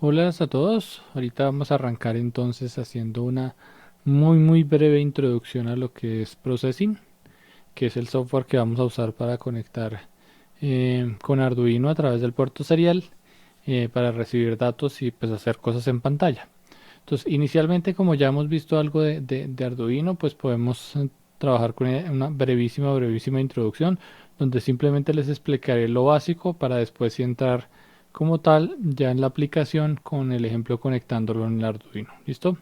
Hola a todos, ahorita vamos a arrancar entonces haciendo una muy breve introducción a lo que es Processing, que es el software que vamos a usar para conectar con Arduino a través del puerto serial para recibir datos y pues hacer cosas en pantalla. Entonces, inicialmente, como ya hemos visto algo de Arduino, pues podemos trabajar con una brevísima introducción, donde simplemente les explicaré lo básico para después sí entrar como tal ya en la aplicación con el ejemplo conectándolo en el Arduino. ¿Listo?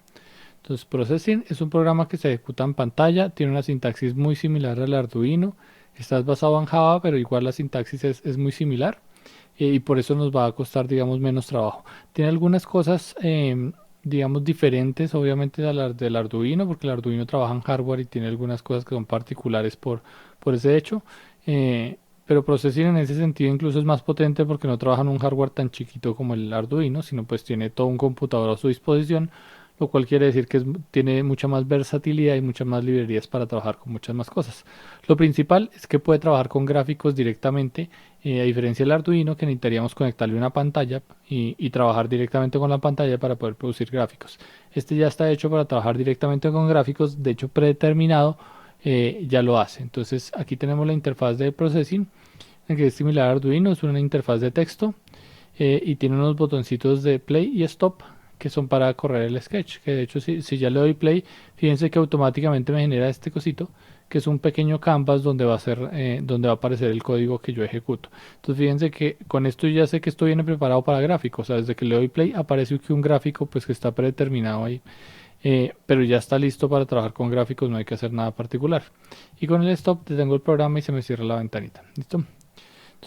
Entonces, Processing es un programa que se ejecuta en pantalla, tiene una sintaxis muy similar al Arduino, está basado en Java, pero igual la sintaxis es muy similar y por eso nos va a costar, digamos, menos trabajo. Tiene algunas cosas, digamos, diferentes, obviamente, a las del Arduino, porque el Arduino trabaja en hardware y tiene algunas cosas que son particulares por ese hecho. eh, pero Processing en ese sentido incluso es más potente porque no trabaja en un hardware tan chiquito como el Arduino, sino pues tiene todo un computador a su disposición, lo cual quiere decir que tiene mucha más versatilidad y muchas más librerías para trabajar con muchas más cosas. Lo principal es que puede trabajar con gráficos directamente, a diferencia del Arduino que necesitaríamos conectarle una pantalla y trabajar directamente con la pantalla para poder producir gráficos. Este ya está hecho para trabajar directamente con gráficos, de hecho predeterminado, ya lo hace. Entonces aquí tenemos la interfaz de processing, que es similar a Arduino, es una interfaz de texto y tiene unos botoncitos de play y stop que son para correr el sketch, que de hecho si ya le doy play, fíjense que automáticamente me genera este cosito, que es un pequeño canvas donde va a ser, donde va a aparecer el código que yo ejecuto. Entonces fíjense que con esto ya sé que esto viene preparado para gráficos, o sea, desde que le doy play aparece aquí un gráfico pues que está predeterminado ahí, pero ya está listo para trabajar con gráficos, no hay que hacer nada particular. Y con el stop detengo el programa y se me cierra la ventanita. ¿Listo?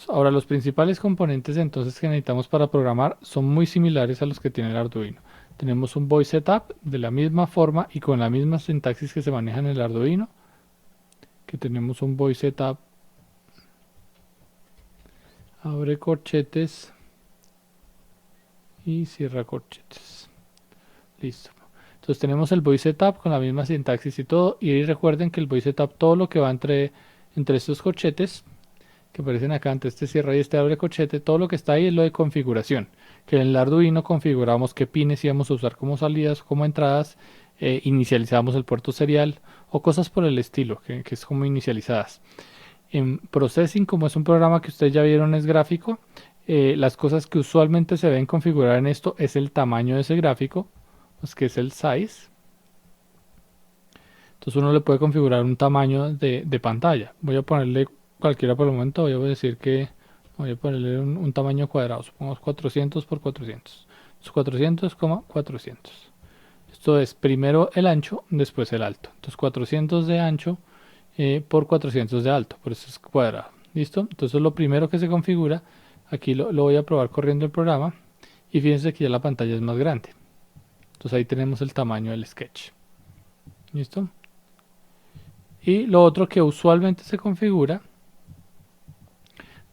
Ahora, los principales componentes entonces que necesitamos para programar son muy similares a los que tiene el Arduino. Tenemos un voice setup de la misma forma y con la misma sintaxis que se maneja en el Arduino, que tenemos un voice setup, abre corchetes y cierra corchetes. Listo. Entonces tenemos el voice setup con la misma sintaxis y todo, y recuerden que el voice setup, todo lo que va entre estos corchetes que aparecen acá, entre este cierra y este abre corchete, todo lo que está ahí es lo de configuración, que en el Arduino configuramos qué pines íbamos a usar como salidas, como entradas, inicializamos el puerto serial o cosas por el estilo, que es como inicializadas. En Processing, como es un programa que ustedes ya vieron es gráfico, las cosas que usualmente se ven configurar en esto es el tamaño de ese gráfico, pues que es el size. Entonces uno le puede configurar un tamaño de pantalla. Voy a ponerle cualquiera por el momento. Voy a decir que voy a ponerle un tamaño cuadrado. Supongamos 400 por 400. Entonces 400, 400. Esto es primero el ancho, después el alto. Entonces 400 de ancho por 400 de alto. Por eso es cuadrado. ¿Listo? Entonces lo primero que se configura, aquí lo voy a probar corriendo el programa. Y fíjense que ya la pantalla es más grande. Entonces ahí tenemos el tamaño del sketch. ¿Listo? Y lo otro que usualmente se configura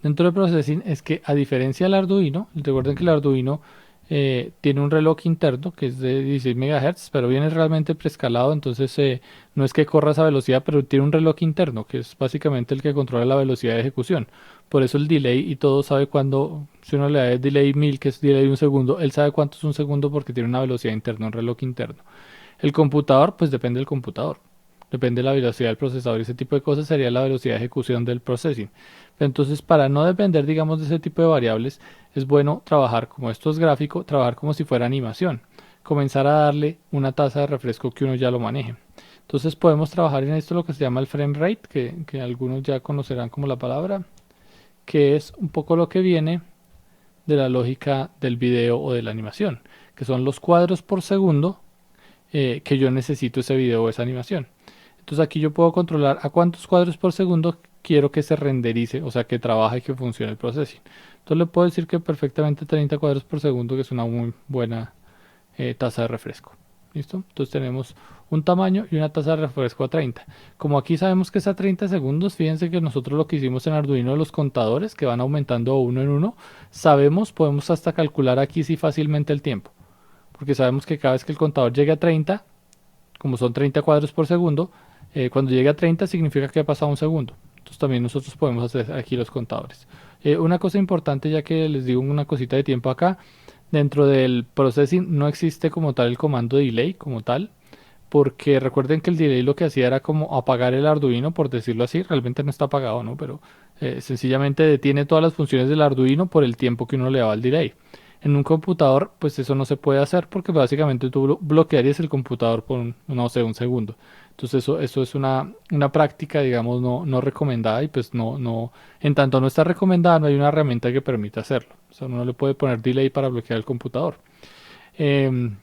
dentro del processing es que a diferencia del Arduino, recuerden que el Arduino tiene un reloj interno que es de 16 MHz, pero viene realmente preescalado, entonces no es que corra a esa velocidad, pero tiene un reloj interno que es básicamente el que controla la velocidad de ejecución. Por eso el delay y todo sabe cuándo, si uno le da el delay 1000, que es delay de un segundo, él sabe cuánto es un segundo porque tiene una velocidad interna, un reloj interno. El computador, pues depende del computador. Depende de la velocidad del procesador y ese tipo de cosas sería la velocidad de ejecución del processing. Entonces, para no depender, digamos, de ese tipo de variables, es bueno trabajar como esto es gráfico, trabajar como si fuera animación. Comenzar a darle una tasa de refresco que uno ya lo maneje. Entonces podemos trabajar en esto lo que se llama el frame rate, que algunos ya conocerán como la palabra, que es un poco lo que viene de la lógica del video o de la animación, que son los cuadros por segundo que yo necesito ese video o esa animación. Entonces aquí yo puedo controlar a cuántos cuadros por segundo quiero que se renderice, o sea, que trabaje y que funcione el processing. Entonces le puedo decir que perfectamente 30 cuadros por segundo, que es una muy buena tasa de refresco. ¿Listo? Entonces tenemos un tamaño y una tasa de refresco a 30. Como aquí sabemos que es a 30 segundos, fíjense que nosotros lo que hicimos en Arduino, los contadores que van aumentando uno en uno, sabemos, podemos hasta calcular aquí sí fácilmente el tiempo. Porque sabemos que cada vez que el contador llegue a 30, como son 30 cuadros por segundo, cuando llegue a 30 significa que ha pasado un segundo. Entonces también nosotros podemos hacer aquí los contadores. Una cosa importante, ya que les digo una cosita de tiempo acá, Dentro del processing no existe como tal el comando delay como tal, porque recuerden que el delay lo que hacía era como apagar el Arduino, por decirlo así, realmente no está apagado, ¿no? Pero sencillamente detiene todas las funciones del Arduino por el tiempo que uno le daba al delay. En un computador, pues eso no se puede hacer porque básicamente tú bloquearías el computador por, no sé, un segundo. Entonces eso es una práctica, digamos, no recomendada y pues en tanto no está recomendada, no hay una herramienta que permita hacerlo. O sea, uno no le puede poner delay para bloquear el computador. Em,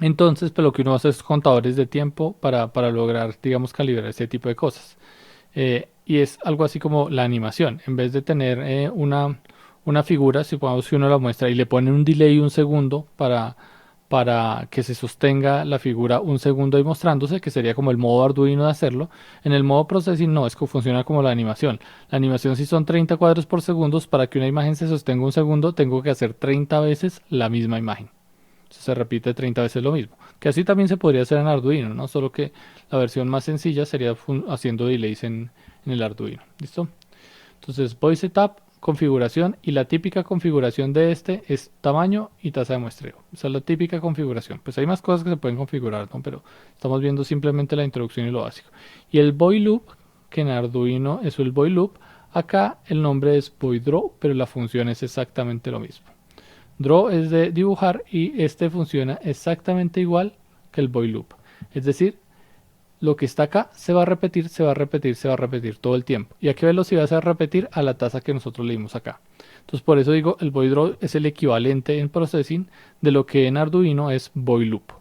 entonces, pues lo que uno hace es contadores de tiempo para lograr, digamos, calibrar ese tipo de cosas. Y es algo así como la animación. En vez de tener una figura, supongamos que uno la muestra y le pone un delay un segundo para que se sostenga la figura un segundo ahí mostrándose, que sería como el modo Arduino de hacerlo. En el modo Processing no, es que funciona como la animación. La animación si son 30 cuadros por segundo, para que una imagen se sostenga un segundo, tengo que hacer 30 veces la misma imagen. Se repite 30 veces lo mismo. Que así también se podría hacer en Arduino, ¿no? Solo que la versión más sencilla sería haciendo delays en el Arduino. ¿Listo? Entonces voy setup, configuración y la típica configuración de este es tamaño y tasa de muestreo. Esa es la típica configuración. Pues hay más cosas que se pueden configurar, ¿no? Pero estamos viendo simplemente la introducción y lo básico. Y el void loop, que en Arduino es el void loop, acá el nombre es void draw, pero la función es exactamente lo mismo. Draw es de dibujar y este funciona exactamente igual que el void loop. Es decir, lo que está acá se va a repetir, se va a repetir, se va a repetir todo el tiempo. ¿Y a qué velocidad se va a repetir? A la tasa que nosotros leímos acá. Entonces por eso digo, el void draw es el equivalente en processing de lo que en Arduino es void loop.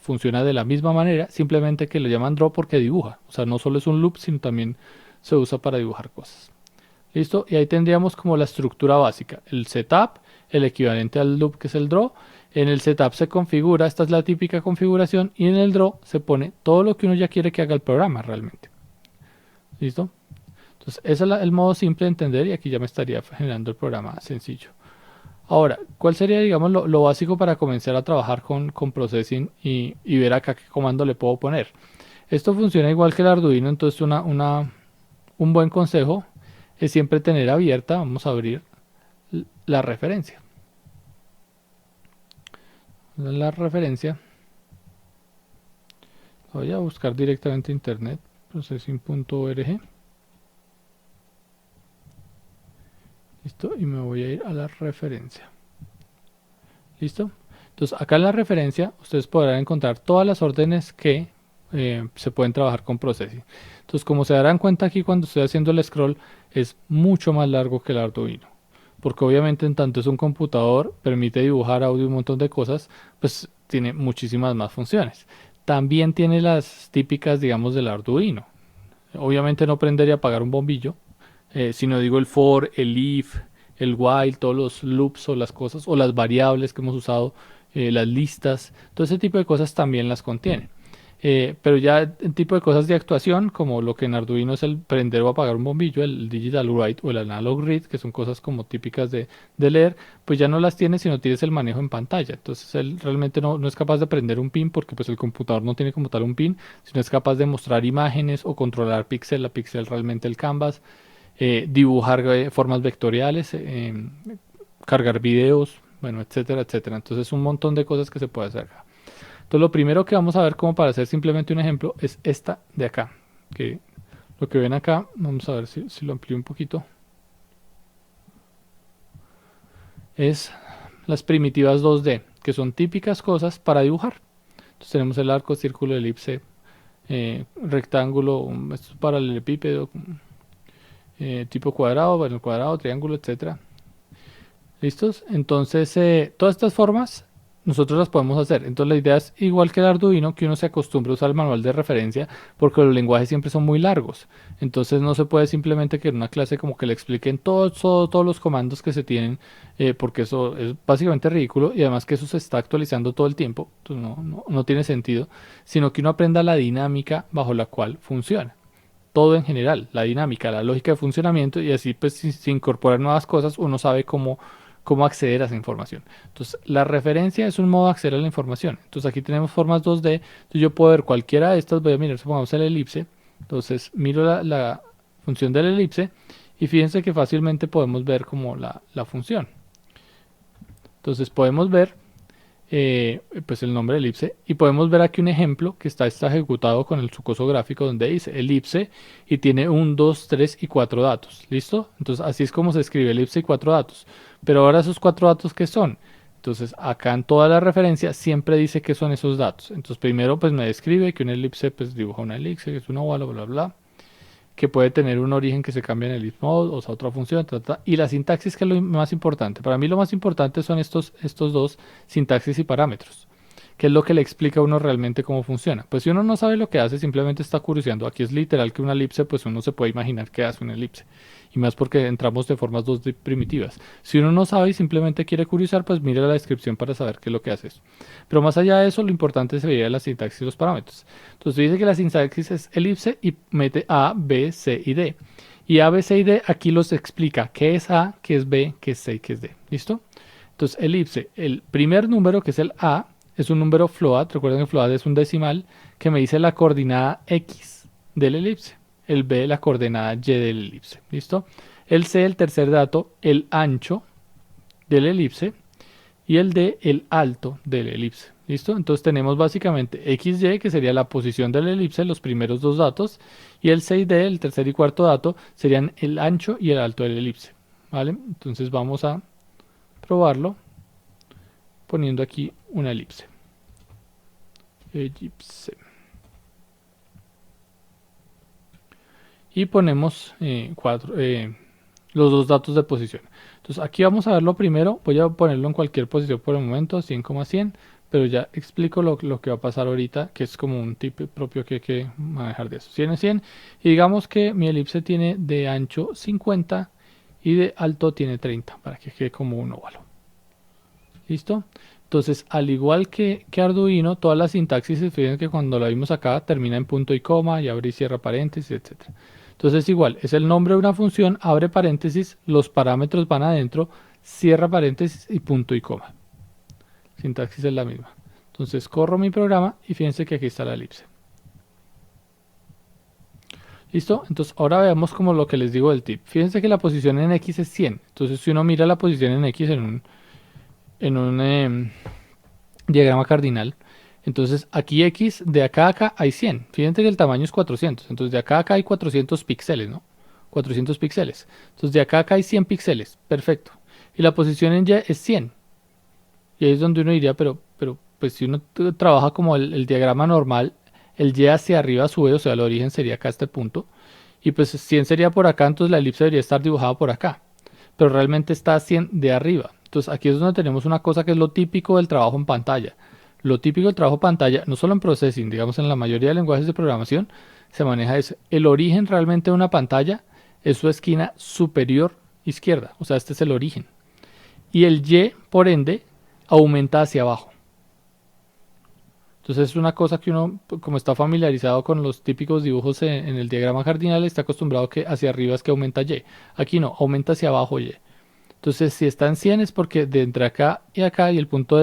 Funciona de la misma manera, simplemente que lo llaman draw porque dibuja. O sea, no solo es un loop, sino también se usa para dibujar cosas. ¿Listo? Y ahí tendríamos como la estructura básica. El setup, el equivalente al loop que es el draw. En el setup se configura, esta es la típica configuración, y en el draw se pone todo lo que uno ya quiere que haga el programa realmente. ¿Listo? Entonces, ese es el modo simple de entender y aquí ya me estaría generando el programa sencillo. Ahora, ¿cuál sería, digamos, lo básico para comenzar a trabajar con processing y ver acá qué comando le puedo poner? Esto funciona igual que el Arduino, entonces un buen consejo es siempre tener abierta, vamos a abrir la referencia. La referencia, voy a buscar directamente internet, processing.org. Listo, y me voy a ir a la referencia. Listo. Entonces, acá en la referencia, ustedes podrán encontrar todas las órdenes que se pueden trabajar con processing. Entonces, como se darán cuenta aquí cuando estoy haciendo el scroll, es mucho más largo que el Arduino. Porque obviamente en tanto es un computador, permite dibujar audio y un montón de cosas, pues tiene muchísimas más funciones. También tiene las típicas, digamos, del Arduino. Obviamente no prender y apagar un bombillo, sino digo el for, el if, el while, todos los loops o las cosas, o las variables que hemos usado, las listas, todo ese tipo de cosas también las contiene. Pero ya el tipo de cosas de actuación, como lo que en Arduino es el prender o apagar un bombillo, el digital write o el analog read, que son cosas como típicas de leer, pues ya no las tienes, sino tienes el manejo en pantalla. Entonces él realmente no es capaz de prender un pin porque pues el computador no tiene como tal un pin, sino es capaz de mostrar imágenes o controlar píxel a píxel realmente el canvas, dibujar formas vectoriales, cargar videos, bueno, etcétera, etcétera. Entonces un montón de cosas que se puede hacer acá. Entonces lo primero que vamos a ver como para hacer simplemente un ejemplo es esta de acá, que lo que ven acá, vamos a ver si lo amplío un poquito, es las primitivas 2D, que son típicas cosas para dibujar. Entonces tenemos el arco, círculo, elipse, rectángulo, esto es paralelepípedo, tipo cuadrado, bueno, cuadrado, triángulo, etcétera. ¿Listos? Entonces, todas estas formas nosotros las podemos hacer. Entonces, la idea es igual que el Arduino, que uno se acostumbre a usar el manual de referencia, porque los lenguajes siempre son muy largos. Entonces, no se puede simplemente que en una clase como que le expliquen todos los comandos que se tienen, porque eso es básicamente ridículo y además que eso se está actualizando todo el tiempo. Entonces, no tiene sentido, sino que uno aprenda la dinámica bajo la cual funciona todo en general, la dinámica, la lógica de funcionamiento y así pues si incorporar nuevas cosas uno sabe cómo acceder a esa información. Entonces la referencia es un modo de acceder a la información. Entonces aquí tenemos formas 2D, entonces yo puedo ver cualquiera de estas, voy a mirar, supongamos el elipse, entonces miro la función del elipse y fíjense que fácilmente podemos ver como la función. Entonces podemos ver pues el nombre de elipse y podemos ver aquí un ejemplo que está ejecutado con el sucoso gráfico donde dice elipse y tiene 1, 2, 3 y 4 datos. ¿Listo? Entonces así es como se escribe elipse y 4 datos. Pero ahora esos 4 datos, ¿qué son? Entonces acá en toda la referencia siempre dice qué son esos datos. Entonces primero pues me describe que una elipse pues dibuja una elipse, que es una ovala, bla bla, que puede tener un origen que se cambia en el if mode, o sea, otra función, y la sintaxis, que es lo más importante. Para mí lo más importante son estos dos, sintaxis y parámetros, que es lo que le explica a uno realmente cómo funciona. Pues si uno no sabe lo que hace, simplemente está curioseando. Aquí es literal que una elipse, pues uno se puede imaginar qué hace una elipse. Y más porque entramos de formas 2D primitivas. Si uno no sabe y simplemente quiere curiosear, pues mire la descripción para saber qué es lo que hace eso. Pero más allá de eso, lo importante sería la sintaxis y los parámetros. Entonces dice que la sintaxis es elipse y mete A, B, C y D. Y A, B, C y D aquí los explica qué es A, qué es B, qué es C y qué es D. ¿Listo? Entonces elipse, el primer número que es el A, es un número float. Recuerden que float es un decimal que me dice la coordenada X del elipse. El B, la coordenada Y del elipse. ¿Listo? El C, el tercer dato, el ancho del elipse. Y el D, el alto del elipse. ¿Listo? Entonces tenemos básicamente XY, que sería la posición del elipse, los primeros dos datos. Y el C y D, el tercer y cuarto dato, serían el ancho y el alto del elipse. ¿Vale? Entonces vamos a probarlo poniendo aquí una elipse. Elipse. Y ponemos los dos datos de posición. Entonces aquí vamos a verlo primero. Voy a ponerlo en cualquier posición por el momento, 100,100. Pero ya explico lo que va a pasar ahorita, que es como un tipo propio que hay que manejar de eso. 100 es 100. Y digamos que mi elipse tiene de ancho 50 y de alto tiene 30, para que quede como un óvalo. ¿Listo? Entonces, al igual que Arduino, toda la sintaxis, fíjense que cuando la vimos acá, termina en punto y coma, y abre y cierra paréntesis, etc. Entonces, igual, es el nombre de una función, abre paréntesis, los parámetros van adentro, cierra paréntesis y punto y coma. Sintaxis es la misma. Entonces, corro mi programa y fíjense que aquí está la elipse. ¿Listo? Entonces, ahora veamos como lo que les digo del tip. Fíjense que la posición en X es 100. Entonces, si uno mira la posición en X en un diagrama cardinal, entonces aquí X, de acá a acá hay 100. Fíjense que el tamaño es 400. Entonces de acá a acá hay 400 píxeles, ¿no? 400 píxeles. Entonces de acá a acá hay 100 píxeles. Perfecto. Y la posición en Y es 100. Y ahí es donde uno diría, pero pues si uno trabaja como el diagrama normal, el Y hacia arriba sube, o sea, el origen sería acá este punto. Y pues 100 sería por acá, entonces la elipse debería estar dibujada por acá. Pero realmente está 100 de arriba. Entonces aquí es donde tenemos una cosa que es lo típico del trabajo en pantalla. Lo típico del trabajo en pantalla, no solo en processing, digamos en la mayoría de lenguajes de programación, se maneja eso. El origen realmente de una pantalla es su esquina superior izquierda. O sea, este es el origen. Y el Y, por ende, aumenta hacia abajo. Entonces es una cosa que uno, como está familiarizado con los típicos dibujos en el diagrama cardinal, está acostumbrado que hacia arriba es que aumenta Y. Aquí no, aumenta hacia abajo Y. Entonces, si está en 100 es porque de entre acá y el punto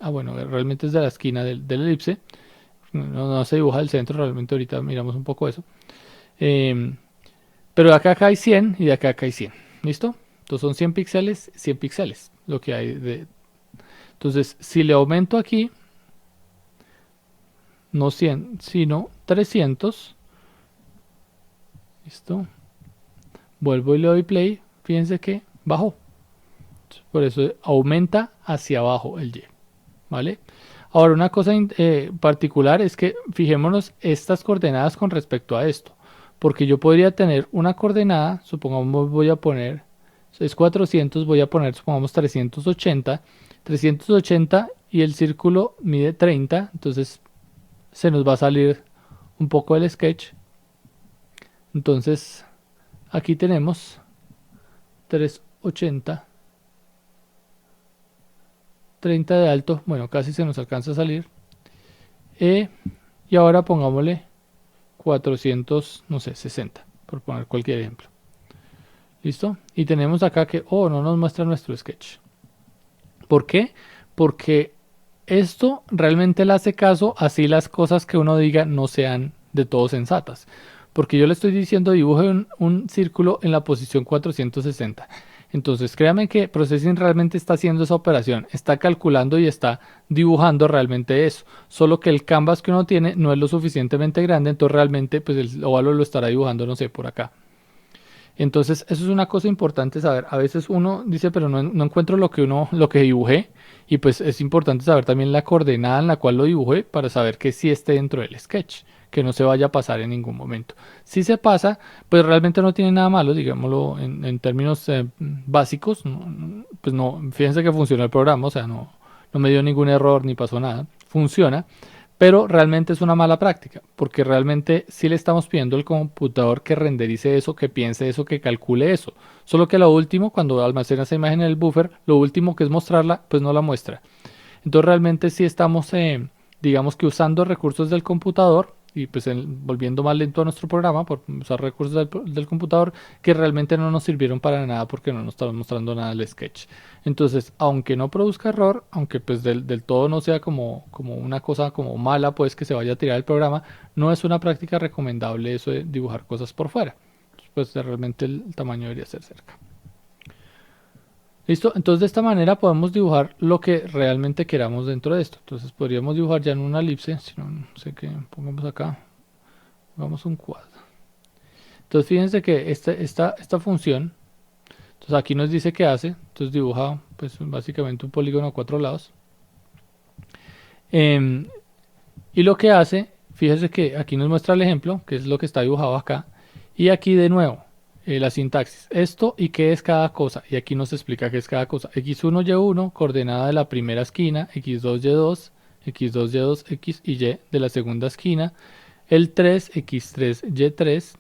bueno, realmente es de la esquina del elipse. No se dibuja el centro, realmente ahorita miramos un poco eso. Pero de acá a acá hay 100 y de acá a acá hay 100. ¿Listo? Entonces son 100 píxeles, 100 píxeles, lo que hay de... Entonces, si le aumento aquí, no 100, sino 300. ¿Listo? Vuelvo y le doy play. Fíjense que bajó. Por eso aumenta hacia abajo el Y. ¿Vale? Ahora, una cosa particular es que fijémonos estas coordenadas con respecto a esto. Porque yo podría tener una coordenada, supongamos voy a poner, es 400, voy a poner, supongamos 380. 380 y el círculo mide 30, entonces se nos va a salir un poco el sketch. Entonces, aquí tenemos 380. 30 de alto, bueno, casi se nos alcanza a salir. Y ahora pongámosle 400, no sé, 60, por poner cualquier ejemplo. ¿Listo? Y tenemos acá que, no nos muestra nuestro sketch. ¿Por qué? Porque esto realmente le hace caso, así las cosas que uno diga no sean de todo sensatas. Porque yo le estoy diciendo dibuje un círculo en la posición 460. Entonces créame que Processing realmente está haciendo esa operación, está calculando y está dibujando realmente eso, solo que el canvas que uno tiene no es lo suficientemente grande, entonces realmente pues el óvalo lo estará dibujando, no sé, por acá. Entonces, eso es una cosa importante saber. A veces uno dice, pero no encuentro lo que dibujé. Y pues es importante saber también la coordenada en la cual lo dibujé para saber que sí esté dentro del sketch, que no se vaya a pasar en ningún momento. Si se pasa, pues realmente no tiene nada malo, digámoslo en términos básicos. Pues no, fíjense que funciona el programa, o sea, no me dio ningún error ni pasó nada. Funciona. Pero realmente es una mala práctica, porque realmente sí le estamos pidiendo al computador que renderice eso, que piense eso, que calcule eso. Solo que lo último, cuando almacena esa imagen en el buffer, lo último que es mostrarla, pues no la muestra. Entonces realmente sí estamos, digamos que usando recursos del computador y pues volviendo más lento a nuestro programa por usar recursos del computador que realmente no nos sirvieron para nada porque no nos estaban mostrando nada del sketch. Entonces, aunque no produzca error, aunque pues del todo no sea como una cosa como mala, pues que se vaya a tirar el programa, no es una práctica recomendable eso de dibujar cosas por fuera. Pues realmente el tamaño debería ser cerca. Listo, entonces de esta manera podemos dibujar lo que realmente queramos dentro de esto. Entonces podríamos dibujar ya en una elipse, si no sé qué, pongamos acá, pongamos un cuadro. Entonces fíjense que esta función, entonces aquí nos dice qué hace, entonces dibuja pues básicamente un polígono a 4 lados. Eh, y lo que hace, fíjense que aquí nos muestra el ejemplo, que es lo que está dibujado acá, y aquí de nuevo, la sintaxis, esto y qué es cada cosa, y aquí nos explica qué es cada cosa, x1, y1, coordenada de la primera esquina, x2, y2, x2, y2, x y y de la segunda esquina, el 3, x3, y3,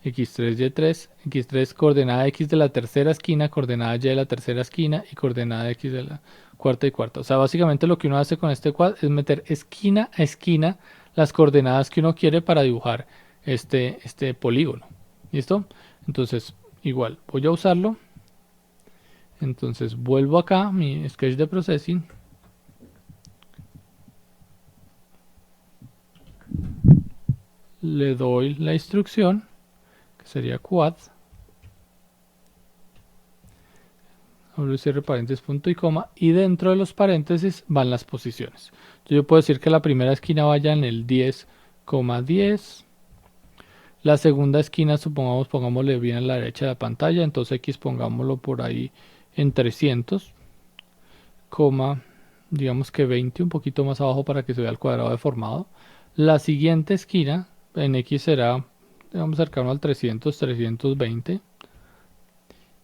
x3, y3, x3 coordenada x de la tercera esquina, coordenada y de la tercera esquina y coordenada x de la cuarta y cuarta. O sea, básicamente lo que uno hace con este quad es meter esquina a esquina las coordenadas que uno quiere para dibujar este polígono. ¿Listo? Entonces, igual, voy a usarlo. Entonces, vuelvo acá, mi sketch de processing. Le doy la instrucción, que sería quad. Abro y cierre paréntesis, punto y coma, y dentro de los paréntesis van las posiciones. Entonces yo puedo decir que la primera esquina vaya en el 10,10. La segunda esquina, supongamos, pongámosle bien a la derecha de la pantalla, entonces X pongámoslo por ahí en 300, digamos que 20, un poquito más abajo para que se vea el cuadrado deformado. La siguiente esquina en X será, digamos, cercano al 300, 320.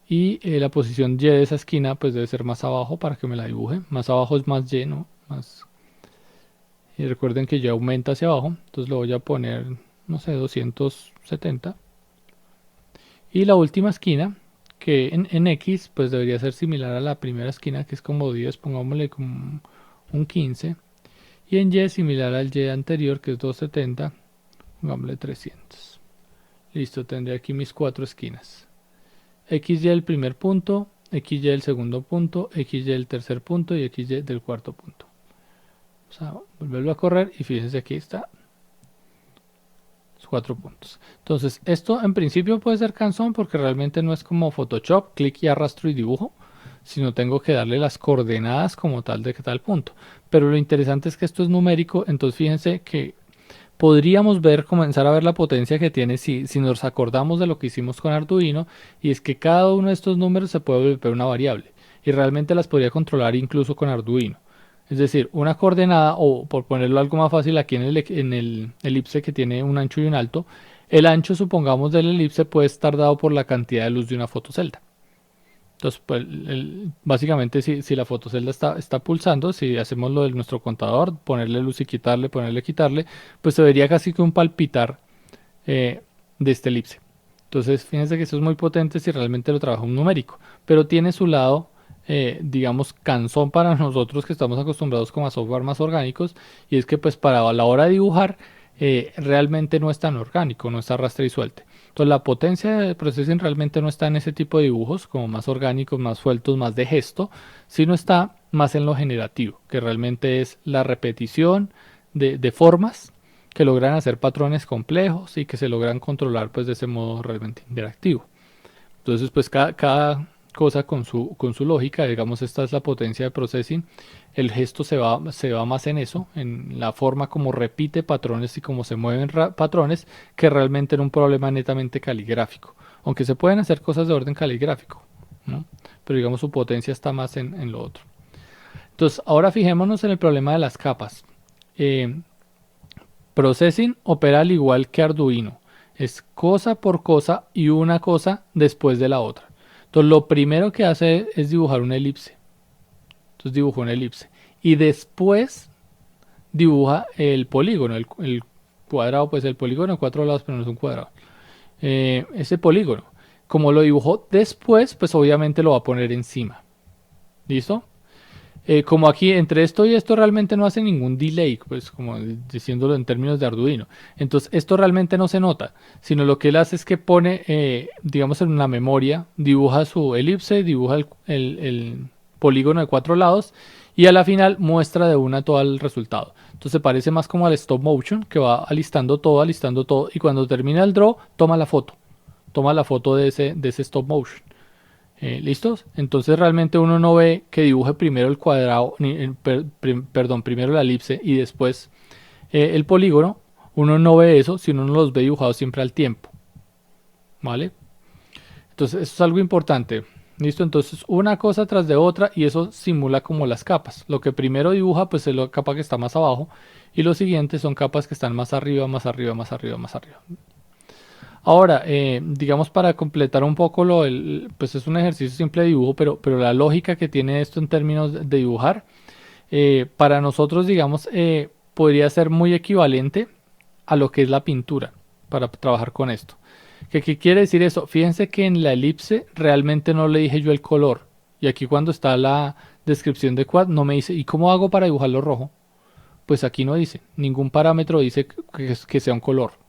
Y la posición Y de esa esquina pues debe ser más abajo para que me la dibuje. Más abajo es más Y, ¿no? Más... Y recuerden que Y aumenta hacia abajo. Entonces lo voy a poner, no sé, 270. Y la última esquina, que en X pues debería ser similar a la primera esquina, que es como 10, pongámosle como un 15. Y en Y similar al Y anterior, que es 270, pongámosle 300. Listo, tendré aquí mis 4 esquinas. XY el primer punto, XY el segundo punto, XY el tercer punto y XY del cuarto punto. Vamos a volverlo a correr y fíjense aquí está los 4 puntos. Entonces esto en principio puede ser cansón porque realmente no es como Photoshop, clic y arrastro y dibujo, sino tengo que darle las coordenadas como tal de tal punto. Pero lo interesante es que esto es numérico, entonces fíjense que podríamos comenzar a ver la potencia que tiene si nos acordamos de lo que hicimos con Arduino, y es que cada uno de estos números se puede volver una variable y realmente las podría controlar incluso con Arduino. Es decir, una coordenada, o por ponerlo algo más fácil, aquí en el elipse que tiene un ancho y un alto, el ancho, supongamos, del elipse puede estar dado por la cantidad de luz de una fotocelda. Entonces, pues, básicamente, si la fotocelda está pulsando, si hacemos lo de nuestro contador, ponerle luz y quitarle, ponerle, quitarle, pues se vería casi que un palpitar de este elipse. Entonces, fíjense que eso es muy potente si realmente lo trabaja un numérico, pero tiene su lado, digamos, cansón para nosotros que estamos acostumbrados como a software más orgánicos, y es que pues para la hora de dibujar, realmente no es tan orgánico, no está arrastre y suelte. Entonces la potencia de processing realmente no está en ese tipo de dibujos, como más orgánicos, más sueltos, más de gesto, sino está más en lo generativo, que realmente es la repetición de formas que logran hacer patrones complejos y que se logran controlar pues de ese modo realmente interactivo. Entonces pues cada cosa con su lógica. Digamos, esta es la potencia de processing. El gesto se va más en eso, en la forma como repite patrones y cómo se mueven patrones, que realmente en un problema netamente caligráfico. Aunque se pueden hacer cosas de orden caligráfico, ¿no? Pero digamos su potencia está más en lo otro. Entonces, ahora fijémonos en el problema de las capas. Eh, Processing opera al igual que Arduino. Es cosa por cosa y una cosa después de la otra. Entonces lo primero que hace es dibujar una elipse. Entonces dibujó una elipse. Y después dibuja el polígono, el cuadrado, pues el polígono de 4 lados, pero no es un cuadrado. Ese polígono. Como lo dibujó después, pues obviamente lo va a poner encima. ¿Listo? Como aquí entre esto y esto realmente no hace ningún delay, pues como diciéndolo en términos de Arduino. Entonces esto realmente no se nota, sino lo que él hace es que pone, digamos en una memoria, dibuja su elipse, dibuja el polígono de 4 lados y a la final muestra de una todo el resultado. Entonces parece más como al stop motion, que va alistando todo y cuando termina el draw toma la foto de ese stop motion. ¿Listos? Entonces realmente uno no ve que dibuje primero el cuadrado, perdón, primero la elipse y después el polígono. Uno no ve eso, sino uno los ve dibujados siempre al tiempo. ¿Vale? Entonces eso es algo importante. ¿Listo? Entonces una cosa tras de otra y eso simula como las capas. Lo que primero dibuja pues es la capa que está más abajo y lo siguiente son capas que están más arriba, más arriba, más arriba, más arriba. Ahora, digamos para completar un poco pues es un ejercicio simple de dibujo, pero la lógica que tiene esto en términos de dibujar, para nosotros, digamos, podría ser muy equivalente a lo que es la pintura para trabajar con esto. ¿Qué quiere decir eso? Fíjense que en la elipse realmente no le dije yo el color. Y aquí cuando está la descripción de Quad no me dice, ¿y cómo hago para dibujarlo rojo? Pues aquí no dice, ningún parámetro dice que sea un color.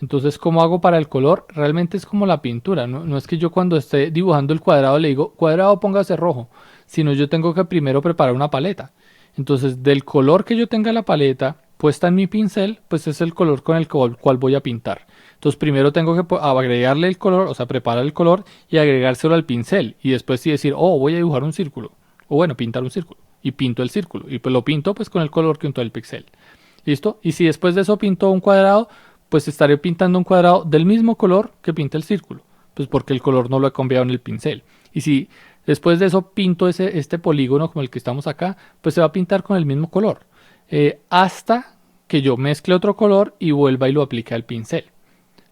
Entonces, ¿cómo hago para el color? Realmente es como la pintura, no es que yo cuando esté dibujando el cuadrado le digo, cuadrado póngase rojo, sino yo tengo que primero preparar una paleta. Entonces, del color que yo tenga la paleta puesta en mi pincel, pues es el color con el cual voy a pintar. Entonces, primero tengo que agregarle el color, o sea, preparar el color y agregárselo al pincel. Y después sí decir, oh, voy a dibujar un círculo. O bueno, pintar un círculo. Y pinto el círculo. Y pues lo pinto pues con el color que untó el pixel. ¿Listo? Y si después de eso pinto un cuadrado, pues estaré pintando un cuadrado del mismo color que pinta el círculo, pues porque el color no lo he cambiado en el pincel. Y si después de eso pinto este polígono como el que estamos acá, pues se va a pintar con el mismo color, hasta que yo mezcle otro color y vuelva y lo aplique al pincel.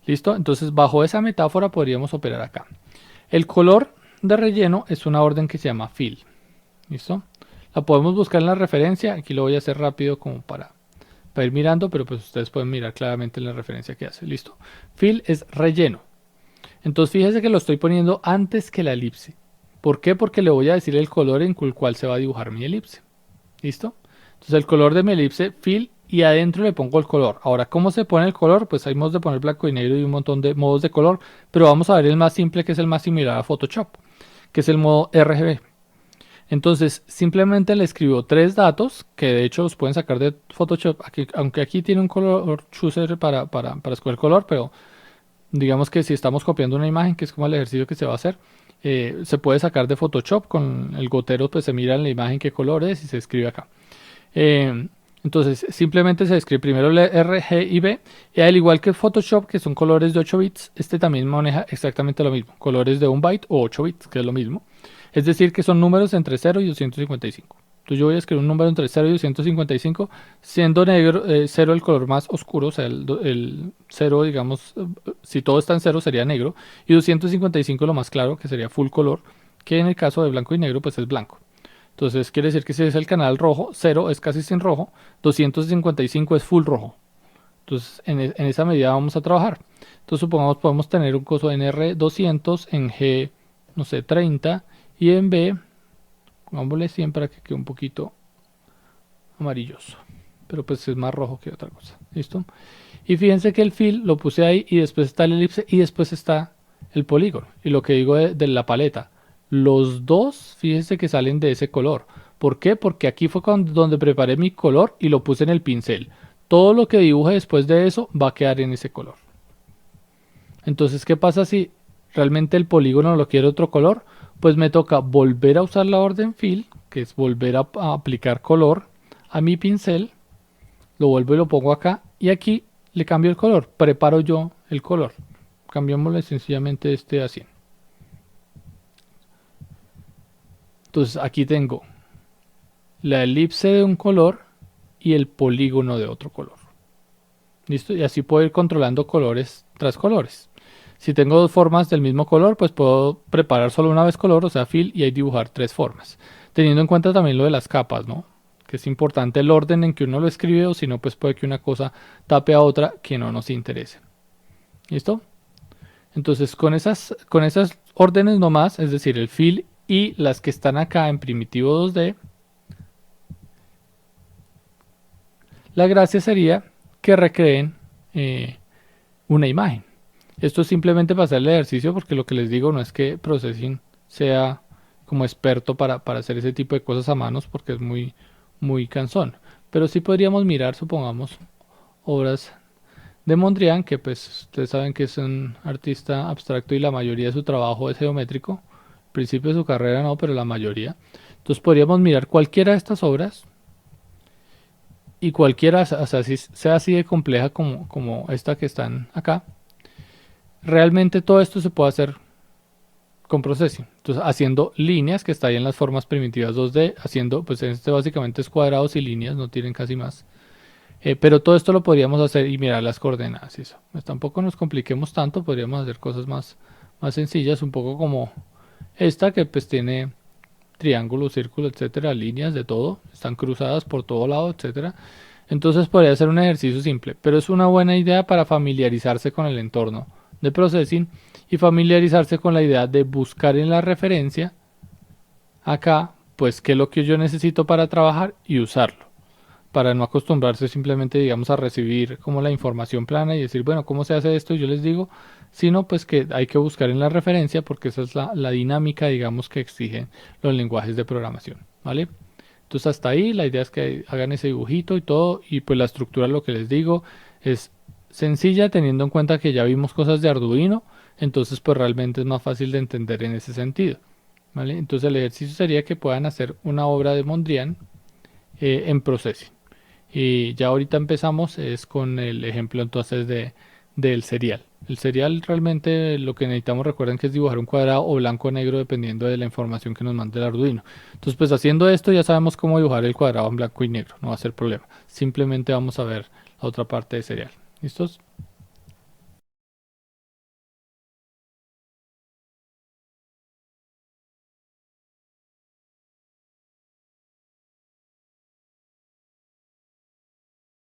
¿Listo? Entonces bajo esa metáfora podríamos operar acá. El color de relleno es una orden que se llama fill. ¿Listo? La podemos buscar en la referencia, aquí lo voy a hacer rápido como para ir mirando, pero pues ustedes pueden mirar claramente la referencia que hace. Listo. Fill es relleno. Entonces fíjese que lo estoy poniendo antes que la elipse. ¿Por qué? Porque le voy a decir el color en el cual se va a dibujar mi elipse. ¿Listo? Entonces el color de mi elipse, fill, y adentro le pongo el color. Ahora, ¿cómo se pone el color? Pues hay modos de poner blanco y negro y un montón de modos de color, pero vamos a ver el más simple, que es el más similar a Photoshop, que es el modo RGB. Entonces simplemente le escribo 3 datos que de hecho los pueden sacar de Photoshop, aunque aquí tiene un color chooser para escoger color, pero digamos que si estamos copiando una imagen, que es como el ejercicio que se va a hacer, se puede sacar de Photoshop con el gotero, pues se mira en la imagen qué color es y se escribe acá. Entonces simplemente se escribe primero el R, G y B, y al igual que Photoshop, que son colores de 8 bits, este también maneja exactamente lo mismo, colores de 1 byte o 8 bits, que es lo mismo. Es decir, que son números entre 0 y 255. Entonces yo voy a escribir un número entre 0 y 255, siendo negro, 0 el color más oscuro, o sea, el 0, digamos, si todo está en 0 sería negro, y 255 lo más claro, que sería full color, que en el caso de blanco y negro, pues es blanco. Entonces quiere decir que si es el canal rojo, 0 es casi sin rojo, 255 es full rojo. Entonces en esa medida vamos a trabajar. Entonces supongamos podemos tener un coso en R200, en G, no sé, 30, y en B, pongámosle 100 para que quede un poquito amarilloso. Pero pues es más rojo que otra cosa. ¿Listo? Y fíjense que el fill lo puse ahí y después está el elipse y después está el polígono. Y lo que digo de la paleta. Los dos, fíjense que salen de ese color. ¿Por qué? Porque aquí fue donde preparé mi color y lo puse en el pincel. Todo lo que dibuje después de eso va a quedar en ese color. Entonces, ¿qué pasa si realmente el polígono lo quiero otro color, pues me toca volver a usar la orden fill, que es volver a aplicar color a mi pincel, lo vuelvo y lo pongo acá, y aquí le cambio el color, preparo yo el color. Cambiémosle sencillamente este a 100. Entonces aquí tengo la elipse de un color y el polígono de otro color. ¿Listo? Y así puedo ir controlando colores tras colores. Si tengo dos formas del mismo color, pues puedo preparar solo una vez color, o sea, fill, y ahí dibujar tres formas. Teniendo en cuenta también lo de las capas, ¿no? Que es importante el orden en que uno lo escribe, o si no, pues puede que una cosa tape a otra que no nos interese. ¿Listo? Entonces, con esas órdenes nomás, es decir, el fill y las que están acá en primitivo 2D, la gracia sería que recreen una imagen. Esto es simplemente para hacer el ejercicio, porque lo que les digo no es que Processing sea como experto para hacer ese tipo de cosas a manos, porque es muy cansón. Pero sí podríamos mirar, supongamos, obras de Mondrian, que pues ustedes saben que es un artista abstracto y la mayoría de su trabajo es geométrico. Al principio de su carrera no, pero la mayoría. Entonces podríamos mirar cualquiera de estas obras y cualquiera, o sea, si sea así de compleja como esta que están acá. Realmente todo esto se puede hacer con Processing. Entonces haciendo líneas, que está ahí en las formas primitivas 2D, haciendo, pues este básicamente es cuadrados y líneas, no tienen casi más. Pero todo esto lo podríamos hacer y mirar las coordenadas y eso. Pues tampoco nos compliquemos tanto, podríamos hacer cosas más sencillas, un poco como esta que pues tiene triángulo, círculo, etcétera, líneas de todo, están cruzadas por todo lado, etcétera. Entonces podría ser un ejercicio simple, pero es una buena idea para familiarizarse con el entorno de Processing y familiarizarse con la idea de buscar en la referencia acá, pues qué es lo que yo necesito para trabajar y usarlo, para no acostumbrarse simplemente, digamos, a recibir como la información plana y decir, bueno, ¿cómo se hace esto? Yo les digo, sino pues que hay que buscar en la referencia porque esa es la dinámica, digamos, que exigen los lenguajes de programación, ¿vale? Entonces hasta ahí la idea es que hagan ese dibujito y todo, y pues la estructura, lo que les digo, es sencilla teniendo en cuenta que ya vimos cosas de Arduino, entonces pues realmente es más fácil de entender en ese sentido, ¿vale? Entonces el ejercicio sería que puedan hacer una obra de Mondrian en Processing. Y ya ahorita empezamos es con el ejemplo entonces del serial. El serial realmente lo que necesitamos, recuerden que es dibujar un cuadrado o blanco o negro dependiendo de la información que nos mande el Arduino. Entonces pues haciendo esto ya sabemos cómo dibujar el cuadrado en blanco y negro, no va a ser problema. Simplemente vamos a ver la otra parte de serial. ¿Listos?